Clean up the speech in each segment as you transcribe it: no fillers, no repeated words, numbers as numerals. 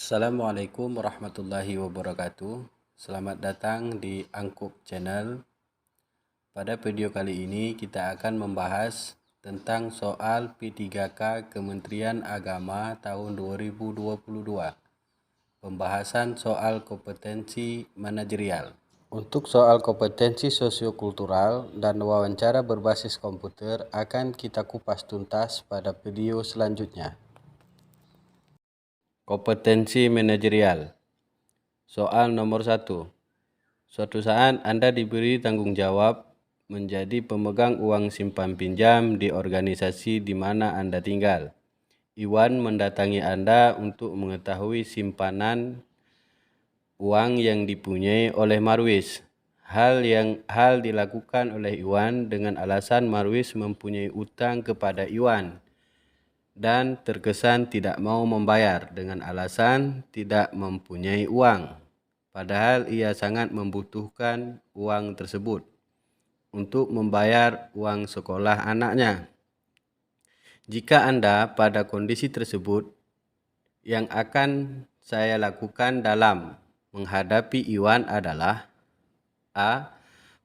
Assalamualaikum warahmatullahi wabarakatuh. Selamat datang di Angkup Channel. Pada video kali ini kita akan membahas tentang soal P3K Kementerian Agama tahun 2022. Pembahasan soal kompetensi manajerial. Untuk soal kompetensi sosiokultural dan wawancara berbasis komputer akan kita kupas tuntas pada video selanjutnya. Kompetensi manajerial. Soal nomor 1. Suatu saat Anda diberi tanggung jawab menjadi pemegang uang simpan pinjam di organisasi di mana Anda tinggal. Iwan mendatangi Anda untuk mengetahui simpanan uang yang dipunyai oleh Marwis. Hal dilakukan oleh Iwan dengan alasan Marwis mempunyai utang kepada Iwan dan terkesan tidak mau membayar dengan alasan tidak mempunyai uang, padahal ia sangat membutuhkan uang tersebut untuk membayar uang sekolah anaknya. Jika Anda pada kondisi tersebut, yang akan saya lakukan dalam menghadapi Iwan adalah A.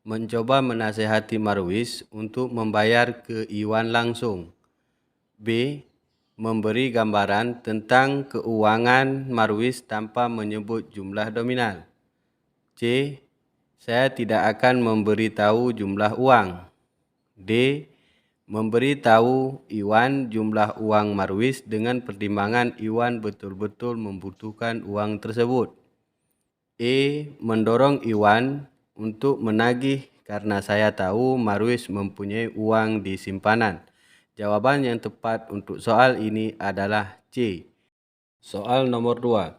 Mencoba menasihati Marwis untuk membayar ke Iwan langsung. B. Memberi gambaran tentang keuangan Marwis tanpa menyebut jumlah nominal. C. Saya tidak akan memberitahu jumlah uang. D. Memberitahu Iwan jumlah uang Marwis dengan pertimbangan Iwan betul-betul membutuhkan uang tersebut. E. Mendorong Iwan untuk menagih karena saya tahu Marwis mempunyai uang di simpanan. Jawaban yang tepat untuk soal ini adalah C. Soal nomor 2.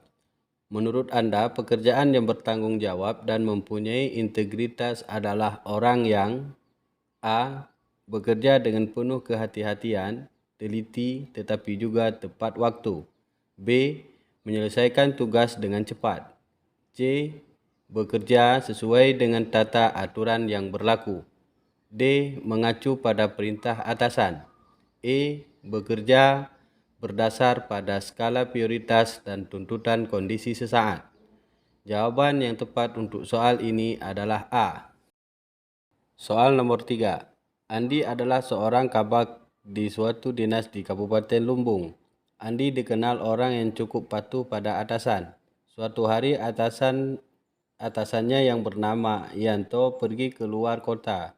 Menurut Anda, pekerjaan yang bertanggung jawab dan mempunyai integritas adalah orang yang A. Bekerja dengan penuh kehati-hatian, teliti, tetapi juga tepat waktu. B. Menyelesaikan tugas dengan cepat. C. Bekerja sesuai dengan tata aturan yang berlaku. D. Mengacu pada perintah atasan. E. Bekerja berdasar pada skala prioritas dan tuntutan kondisi sesaat. Jawaban yang tepat untuk soal ini adalah A. Soal nomor 3. Andi adalah seorang kabak di suatu dinas di Kabupaten Lumbung. Andi dikenal orang yang cukup patuh pada atasan. Suatu hari atasannya yang bernama Yanto pergi ke luar kota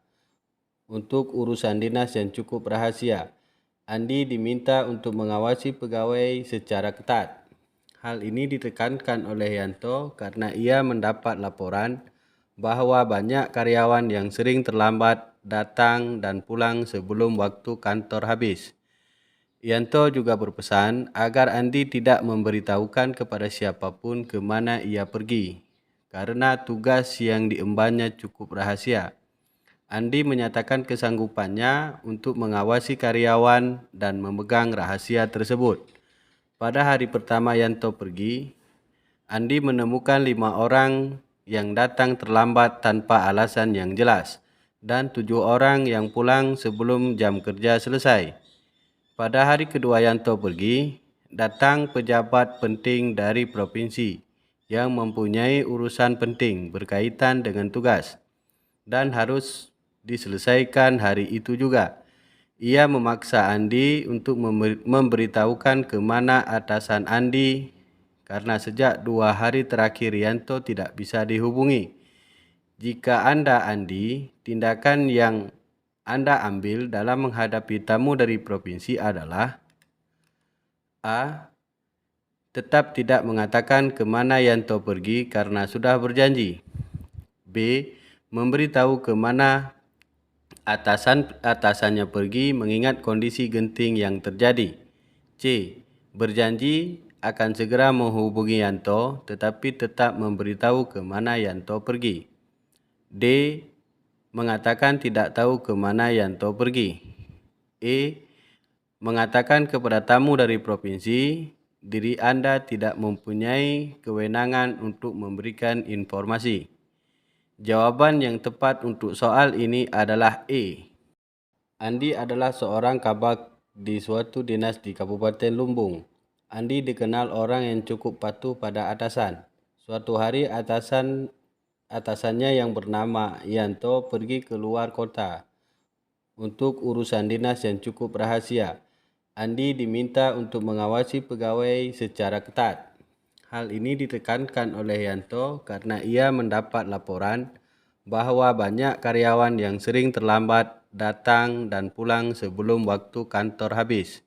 untuk urusan dinas yang cukup rahasia. Andi diminta untuk mengawasi pegawai secara ketat. Hal ini ditekankan oleh Yanto karena ia mendapat laporan bahwa banyak karyawan yang sering terlambat datang dan pulang sebelum waktu kantor habis. Yanto juga berpesan agar Andi tidak memberitahukan kepada siapapun ke mana ia pergi, karena tugas yang diembannya cukup rahasia. Andi menyatakan kesanggupannya untuk mengawasi karyawan dan memegang rahasia tersebut. Pada hari pertama Yanto pergi, Andi menemukan 5 orang yang datang terlambat tanpa alasan yang jelas dan 7 orang yang pulang sebelum jam kerja selesai. Pada hari kedua Yanto pergi, datang pejabat penting dari provinsi yang mempunyai urusan penting berkaitan dengan tugas dan harus diselesaikan hari itu juga. Ia memaksa Andi untuk memberitahukan ke mana atasan Andi karena sejak 2 hari terakhir Yanto tidak bisa dihubungi. Jika Anda Andi, tindakan yang Anda ambil dalam menghadapi tamu dari provinsi adalah A. Tetap tidak mengatakan ke mana Yanto pergi karena sudah berjanji. B. Memberitahu ke mana atasannya pergi mengingat kondisi genting yang terjadi. C. Berjanji akan segera menghubungi Yanto tetapi tetap memberitahu ke mana Yanto pergi. D. Mengatakan tidak tahu ke mana Yanto pergi. E. Mengatakan kepada tamu dari provinsi, diri Anda tidak mempunyai kewenangan untuk memberikan informasi. Jawaban yang tepat untuk soal ini adalah E. Andi adalah seorang kabak di suatu dinas di Kabupaten Lumbung. Andi dikenal orang yang cukup patuh pada atasan. Suatu hari atasannya yang bernama Yanto pergi keluar kota untuk urusan dinas yang cukup rahasia. Andi diminta untuk mengawasi pegawai secara ketat. Hal ini ditekankan oleh Yanto karena ia mendapat laporan bahwa banyak karyawan yang sering terlambat datang dan pulang sebelum waktu kantor habis.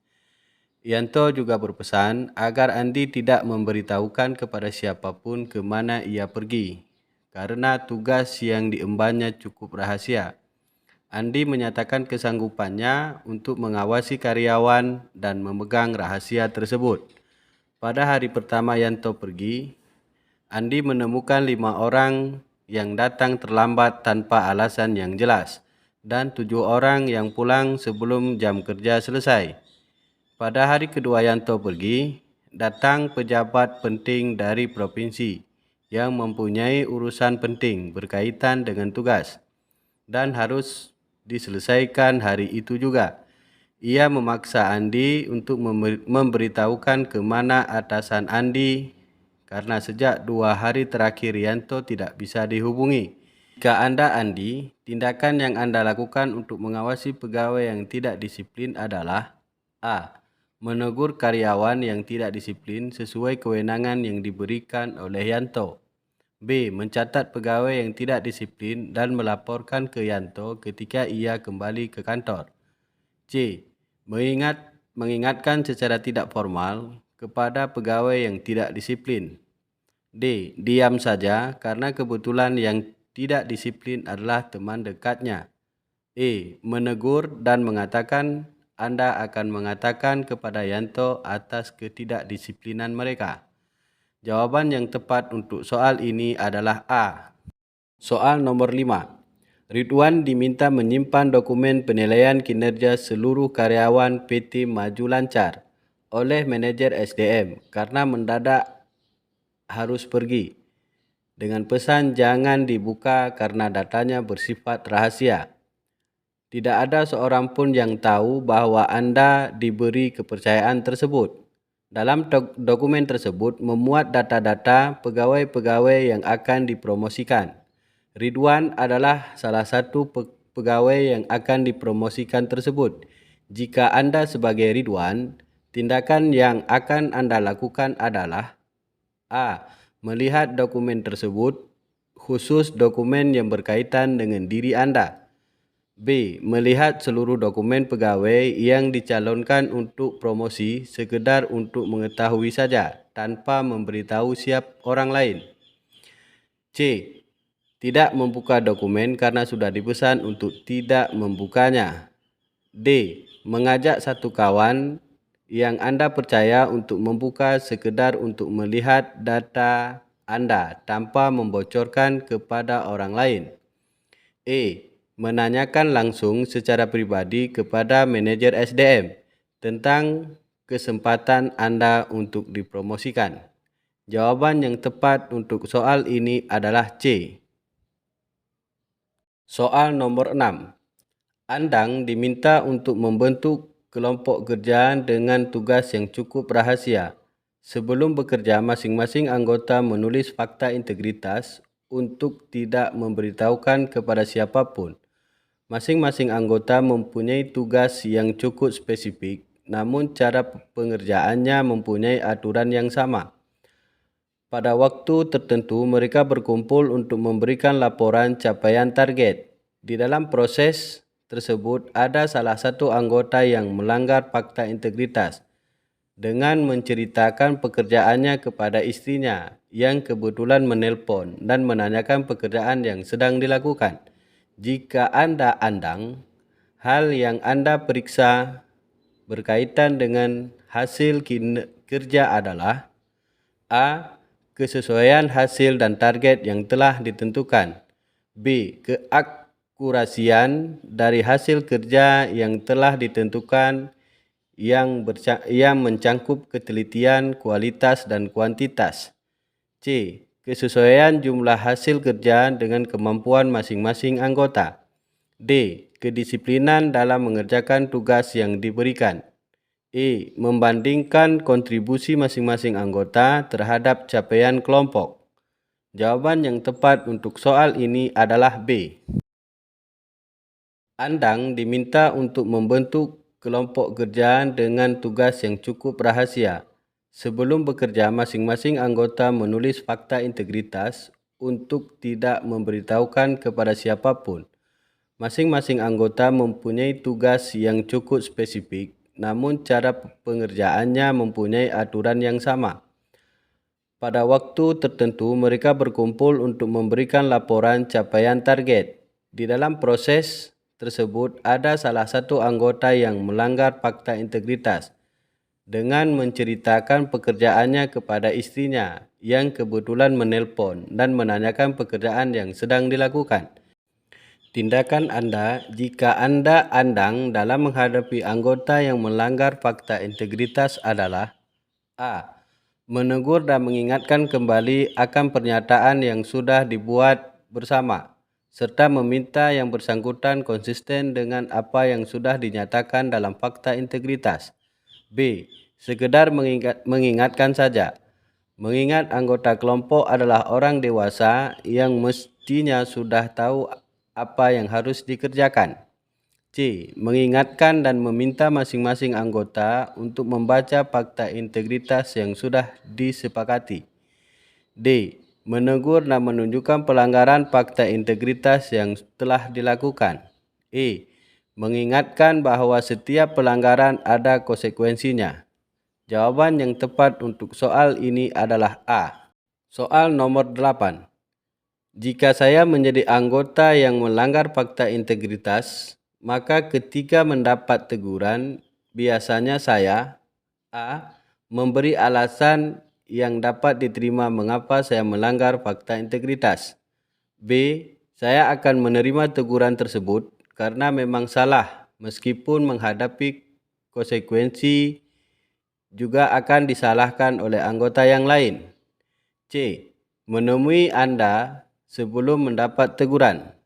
Yanto juga berpesan agar Andi tidak memberitahukan kepada siapapun ke mana ia pergi, karena tugas yang diembannya cukup rahasia. Andi menyatakan kesanggupannya untuk mengawasi karyawan dan memegang rahasia tersebut. Pada hari pertama Yanto pergi, Andi menemukan 5 orang yang datang terlambat tanpa alasan yang jelas dan 7 orang yang pulang sebelum jam kerja selesai. Pada hari kedua Yanto pergi, datang pejabat penting dari provinsi yang mempunyai urusan penting berkaitan dengan tugas dan harus diselesaikan hari itu juga. Ia memaksa Andi untuk memberitahukan ke mana atasan Andi karena sejak 2 hari terakhir Yanto tidak bisa dihubungi. Jika Anda Andi, tindakan yang Anda lakukan untuk mengawasi pegawai yang tidak disiplin adalah A. Menegur karyawan yang tidak disiplin sesuai kewenangan yang diberikan oleh Yanto. B. Mencatat pegawai yang tidak disiplin dan melaporkan ke Yanto ketika ia kembali ke kantor. C. Mengingatkan secara tidak formal kepada pegawai yang tidak disiplin. D. Diam saja karena kebetulan yang tidak disiplin adalah teman dekatnya. E. Menegur dan mengatakan Anda akan mengatakan kepada Yanto atas ketidakdisiplinan mereka. Jawaban yang tepat untuk soal ini adalah A. Soal nomor 5. Ridwan diminta menyimpan dokumen penilaian kinerja seluruh karyawan PT Maju Lancar oleh manajer SDM karena mendadak harus pergi. Dengan pesan jangan dibuka karena datanya bersifat rahasia. Tidak ada seorang pun yang tahu bahwa Anda diberi kepercayaan tersebut. Dalam dokumen tersebut memuat data-data pegawai-pegawai yang akan dipromosikan. Ridwan adalah salah satu pegawai yang akan dipromosikan tersebut. Jika Anda sebagai Ridwan, tindakan yang akan Anda lakukan adalah A. Melihat dokumen tersebut, khusus dokumen yang berkaitan dengan diri Anda. B. Melihat seluruh dokumen pegawai yang dicalonkan untuk promosi sekedar untuk mengetahui saja tanpa memberitahu siap orang lain. C. Tidak membuka dokumen karena sudah dipesan untuk tidak membukanya. D. Mengajak satu kawan yang Anda percaya untuk membuka sekedar untuk melihat data Anda tanpa membocorkan kepada orang lain. E. Menanyakan langsung secara pribadi kepada manajer SDM tentang kesempatan Anda untuk dipromosikan. Jawaban yang tepat untuk soal ini adalah C. Soal nomor 6. Andang diminta untuk membentuk kelompok kerja dengan tugas yang cukup rahasia. Sebelum bekerja, masing-masing anggota menulis fakta integritas untuk tidak memberitahukan kepada siapapun. Masing-masing anggota mempunyai tugas yang cukup spesifik, namun cara pengerjaannya mempunyai aturan yang sama. Pada waktu tertentu, mereka berkumpul untuk memberikan laporan capaian target. Di dalam proses tersebut, ada salah satu anggota yang melanggar fakta integritas dengan menceritakan pekerjaannya kepada istrinya yang kebetulan menelpon dan menanyakan pekerjaan yang sedang dilakukan. Jika Anda Andang, hal yang Anda periksa berkaitan dengan hasil kerja adalah A. Kesesuaian hasil dan target yang telah ditentukan. B. Keakurasian dari hasil kerja yang telah ditentukan yang mencangkup ketelitian, kualitas, dan kuantitas. C. Kesesuaian jumlah hasil kerja dengan kemampuan masing-masing anggota. D. Kedisiplinan dalam mengerjakan tugas yang diberikan. E. Membandingkan kontribusi masing-masing anggota terhadap capaian kelompok. Jawaban yang tepat untuk soal ini adalah B. Andang diminta untuk membentuk kelompok kerja dengan tugas yang cukup rahasia. Sebelum bekerja, masing-masing anggota menulis fakta integritas untuk tidak memberitahukan kepada siapapun. Masing-masing anggota mempunyai tugas yang cukup spesifik, namun cara pengerjaannya mempunyai aturan yang sama. Pada waktu tertentu, mereka berkumpul untuk memberikan laporan capaian target. Di dalam proses tersebut, ada salah satu anggota yang melanggar fakta integritas dengan menceritakan pekerjaannya kepada istrinya yang kebetulan menelpon dan menanyakan pekerjaan yang sedang dilakukan. Tindakan Anda jika Anda andang dalam menghadapi anggota yang melanggar fakta integritas adalah A. Menegur dan mengingatkan kembali akan pernyataan yang sudah dibuat bersama, serta meminta yang bersangkutan konsisten dengan apa yang sudah dinyatakan dalam fakta integritas. B. Sekedar mengingatkan saja. Mengingat anggota kelompok adalah orang dewasa yang mestinya sudah tahu apa yang harus dikerjakan. C. Mengingatkan dan meminta masing-masing anggota untuk membaca fakta integritas yang sudah disepakati. D. Menegur dan menunjukkan pelanggaran fakta integritas yang telah dilakukan. E. Mengingatkan bahwa setiap pelanggaran ada konsekuensinya. Jawaban yang tepat untuk soal ini adalah A. Soal nomor 8. Jika saya menjadi anggota yang melanggar fakta integritas, maka ketika mendapat teguran, biasanya saya A. Memberi alasan yang dapat diterima mengapa saya melanggar fakta integritas. B. Saya akan menerima teguran tersebut karena memang salah, meskipun menghadapi konsekuensi juga akan disalahkan oleh anggota yang lain. C. Menemui Anda sebelum mendapat teguran.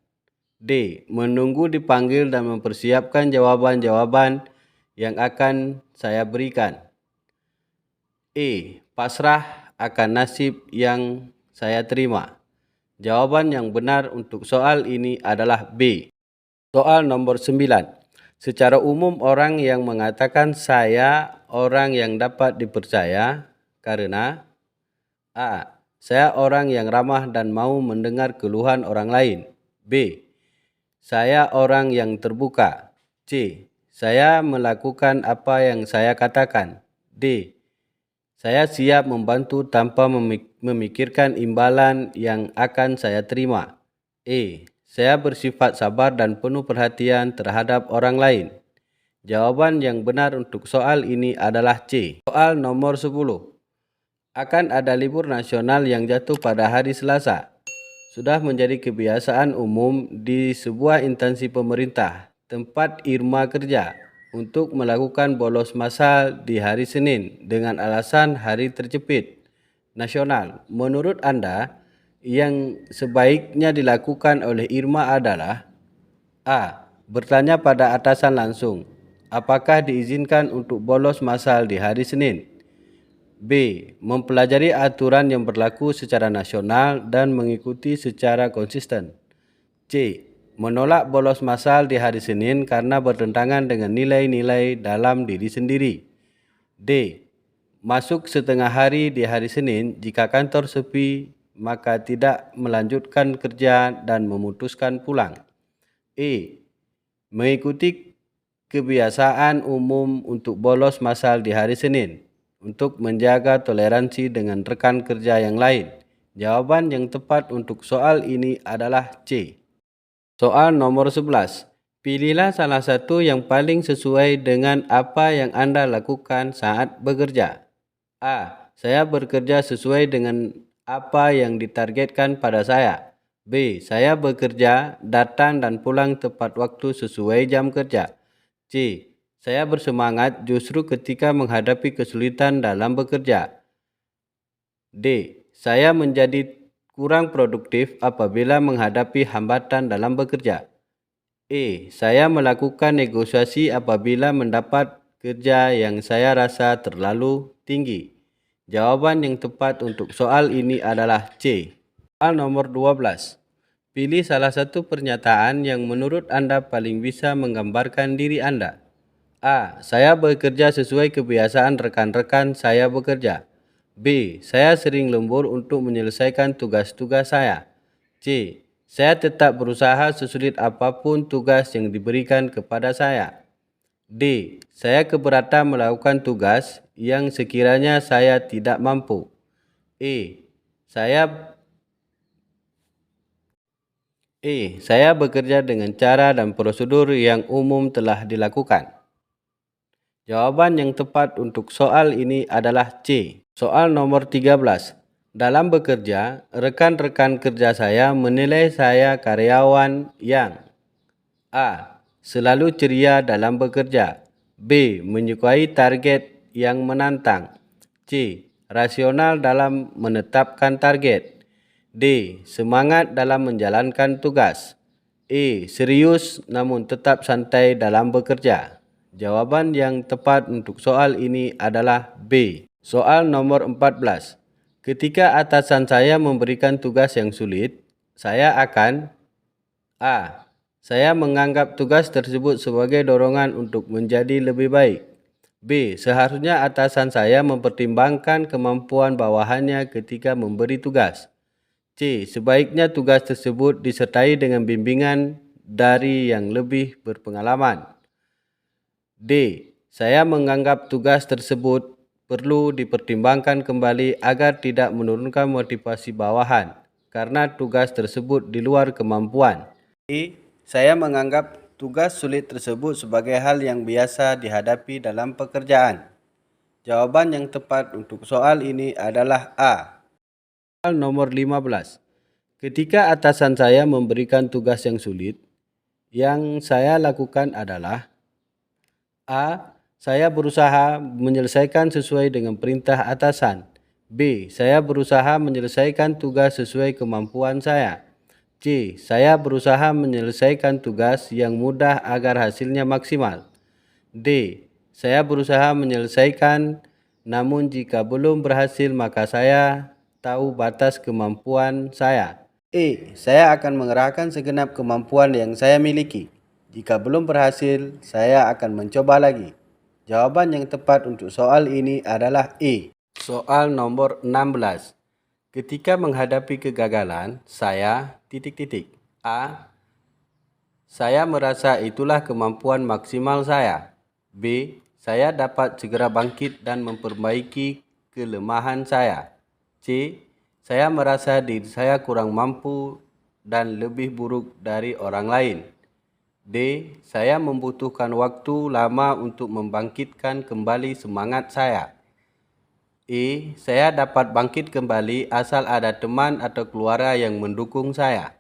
D. Menunggu dipanggil dan mempersiapkan jawaban-jawaban yang akan saya berikan. E. Pasrah akan nasib yang saya terima. Jawaban yang benar untuk soal ini adalah B. Soal nomor 9. Secara umum orang yang mengatakan saya orang yang dapat dipercaya karena A. Saya orang yang ramah dan mau mendengar keluhan orang lain. B. Saya orang yang terbuka. C. Saya melakukan apa yang saya katakan. D. Saya siap membantu tanpa memikirkan imbalan yang akan saya terima. E. Saya bersifat sabar dan penuh perhatian terhadap orang lain. Jawaban yang benar untuk soal ini adalah C. Soal nomor 10. Akan ada libur nasional yang jatuh pada hari Selasa. Sudah menjadi kebiasaan umum di sebuah instansi pemerintah, tempat Irma kerja, untuk melakukan bolos massal di hari Senin dengan alasan hari terjepit nasional. Menurut Anda, yang sebaiknya dilakukan oleh Irma adalah A. Bertanya pada atasan langsung, apakah diizinkan untuk bolos massal di hari Senin? B. Mempelajari aturan yang berlaku secara nasional dan mengikuti secara konsisten. C. Menolak bolos massal di hari Senin karena bertentangan dengan nilai-nilai dalam diri sendiri. D. Masuk setengah hari di hari Senin jika kantor sepi, maka tidak melanjutkan kerja dan memutuskan pulang. E. Mengikuti kebiasaan umum untuk bolos massal di hari Senin untuk menjaga toleransi dengan rekan kerja yang lain. Jawaban yang tepat untuk soal ini adalah C. Soal nomor 11. Pilihlah salah satu yang paling sesuai dengan apa yang Anda lakukan saat bekerja. A. Saya bekerja sesuai dengan apa yang ditargetkan pada saya. B. Saya bekerja, datang dan pulang tepat waktu sesuai jam kerja. C. Saya bersemangat justru ketika menghadapi kesulitan dalam bekerja. D. Saya menjadi kurang produktif apabila menghadapi hambatan dalam bekerja. E. Saya melakukan negosiasi apabila mendapat kerja yang saya rasa terlalu tinggi. Jawaban yang tepat untuk soal ini adalah C. Soal nomor 12. Pilih salah satu pernyataan yang menurut Anda paling bisa menggambarkan diri Anda. A. Saya bekerja sesuai kebiasaan rekan-rekan saya bekerja. B. Saya sering lembur untuk menyelesaikan tugas-tugas saya. C. Saya tetap berusaha sesulit apapun tugas yang diberikan kepada saya. D. Saya keberatan melakukan tugas yang sekiranya saya tidak mampu. E. Saya bekerja dengan cara dan prosedur yang umum telah dilakukan. Jawaban yang tepat untuk soal ini adalah C. Soal nomor 13. Dalam bekerja, rekan-rekan kerja saya menilai saya karyawan yang A. Selalu ceria dalam bekerja. B. Menyukai target yang menantang. C. Rasional dalam menetapkan target. D. Semangat dalam menjalankan tugas. E. Serius namun tetap santai dalam bekerja. Jawaban yang tepat untuk soal ini adalah B. Soal nomor 14. Ketika atasan saya memberikan tugas yang sulit, saya akan A. Saya menganggap tugas tersebut sebagai dorongan untuk menjadi lebih baik. B. Seharusnya atasan saya mempertimbangkan kemampuan bawahannya ketika memberi tugas. C. Sebaiknya tugas tersebut disertai dengan bimbingan dari yang lebih berpengalaman. D. Saya menganggap tugas tersebut perlu dipertimbangkan kembali agar tidak menurunkan motivasi bawahan karena tugas tersebut di luar kemampuan. E. Saya menganggap tugas sulit tersebut sebagai hal yang biasa dihadapi dalam pekerjaan. Jawaban yang tepat untuk soal ini adalah A. Soal nomor 15. Ketika atasan saya memberikan tugas yang sulit, yang saya lakukan adalah A. Saya berusaha menyelesaikan sesuai dengan perintah atasan. B. Saya berusaha menyelesaikan tugas sesuai kemampuan saya. C. Saya berusaha menyelesaikan tugas yang mudah agar hasilnya maksimal. D. Saya berusaha menyelesaikan, namun jika belum berhasil maka saya tahu batas kemampuan saya. E. Saya akan mengerahkan segenap kemampuan yang saya miliki. Jika belum berhasil, saya akan mencoba lagi. Jawaban yang tepat untuk soal ini adalah E. Soal nomor 16. Ketika menghadapi kegagalan, saya A. Saya merasa itulah kemampuan maksimal saya. B. Saya dapat segera bangkit dan memperbaiki kelemahan saya. C. Saya merasa diri saya kurang mampu dan lebih buruk dari orang lain. D. Saya membutuhkan waktu lama untuk membangkitkan kembali semangat saya. E. Saya dapat bangkit kembali asal ada teman atau keluarga yang mendukung saya.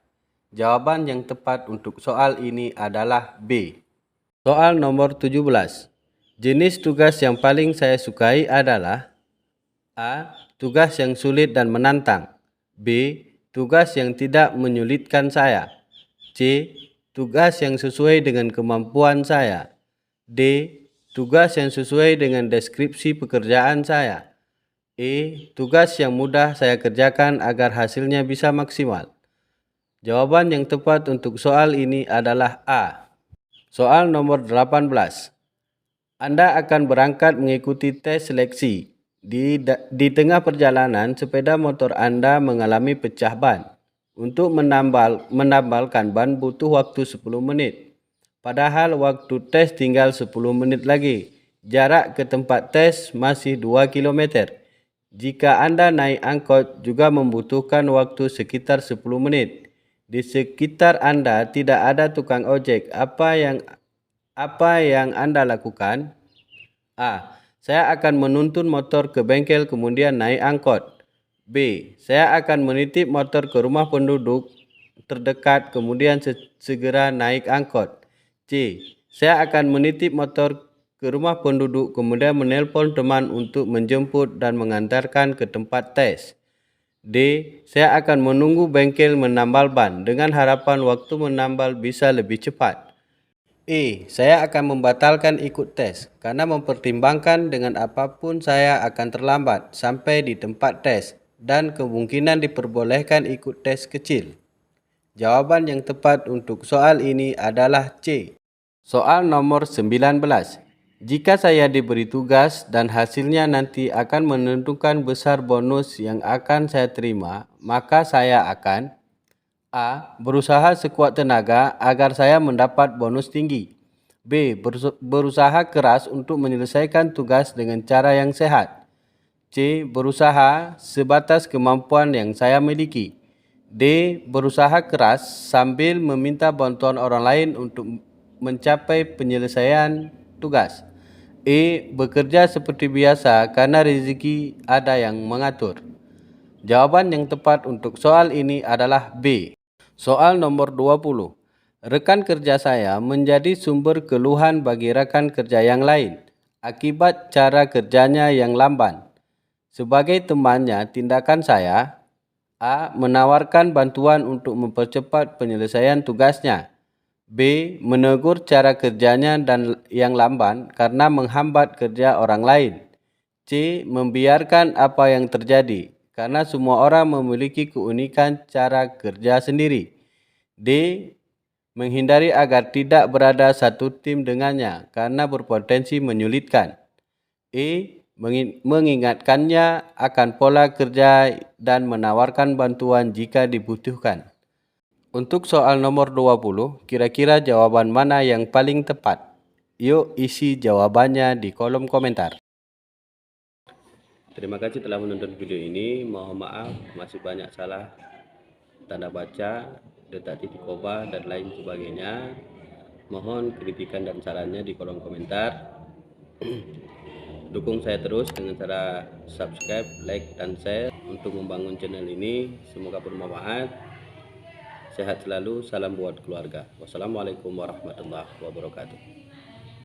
Jawaban yang tepat untuk soal ini adalah B. Soal nomor 17. Jenis tugas yang paling saya sukai adalah A. Tugas yang sulit dan menantang. B. Tugas yang tidak menyulitkan saya. C. Tugas yang sesuai dengan kemampuan saya. D. Tugas yang sesuai dengan deskripsi pekerjaan saya. E. Tugas yang mudah saya kerjakan agar hasilnya bisa maksimal. Jawaban yang tepat untuk soal ini adalah A. Soal nomor 18. Anda akan berangkat mengikuti tes seleksi. Di tengah perjalanan, sepeda motor Anda mengalami pecah ban. Untuk menambalkan ban butuh waktu 10 menit. Padahal waktu tes tinggal 10 menit lagi. Jarak ke tempat tes masih 2 km. Jika Anda naik angkot juga membutuhkan waktu sekitar 10 menit. Di sekitar Anda tidak ada tukang ojek. Apa yang Anda lakukan? A. Saya akan menuntun motor ke bengkel kemudian naik angkot. B. Saya akan menitip motor ke rumah penduduk terdekat kemudian segera naik angkot. C. Saya akan menitip motor ke rumah penduduk kemudian menelpon teman untuk menjemput dan mengantarkan ke tempat tes. D. Saya akan menunggu bengkel menambal ban dengan harapan waktu menambal bisa lebih cepat. Saya akan membatalkan ikut tes karena mempertimbangkan dengan apapun saya akan terlambat sampai di tempat tes dan kemungkinan diperbolehkan ikut tes kecil. Jawaban yang tepat untuk soal ini adalah C. Soal nomor 19. Jika saya diberi tugas dan hasilnya nanti akan menentukan besar bonus yang akan saya terima, maka saya akan A. Berusaha sekuat tenaga agar saya mendapat bonus tinggi. B. Berusaha keras untuk menyelesaikan tugas dengan cara yang sehat. C. Berusaha sebatas kemampuan yang saya miliki. D. Berusaha keras sambil meminta bantuan orang lain untuk mencapai penyelesaian tugas. E. Bekerja seperti biasa karena rezeki ada yang mengatur. Jawaban yang tepat untuk soal ini adalah B. Soal nomor 20. Rekan kerja saya menjadi sumber keluhan bagi rekan kerja yang lain akibat cara kerjanya yang lamban. Sebagai temannya, tindakan saya A. Menawarkan bantuan untuk mempercepat penyelesaian tugasnya. B. Menegur cara kerjanya dan yang lamban karena menghambat kerja orang lain. C. Membiarkan apa yang terjadi karena semua orang memiliki keunikan cara kerja sendiri. D. Menghindari agar tidak berada satu tim dengannya karena berpotensi menyulitkan. E. Mengingatkannya akan pola kerja dan menawarkan bantuan jika dibutuhkan. Untuk soal nomor 20, kira-kira jawaban mana yang paling tepat? Yuk isi jawabannya di kolom komentar. Terima kasih telah menonton video ini. Mohon maaf masih banyak salah tanda baca, letak titik koma dan lain sebagainya. Mohon kritikan dan sarannya di kolom komentar. Dukung saya terus dengan cara subscribe, like, dan share untuk membangun channel ini. Semoga bermanfaat. Sehat selalu, salam buat keluarga. Wassalamualaikum warahmatullahi wabarakatuh.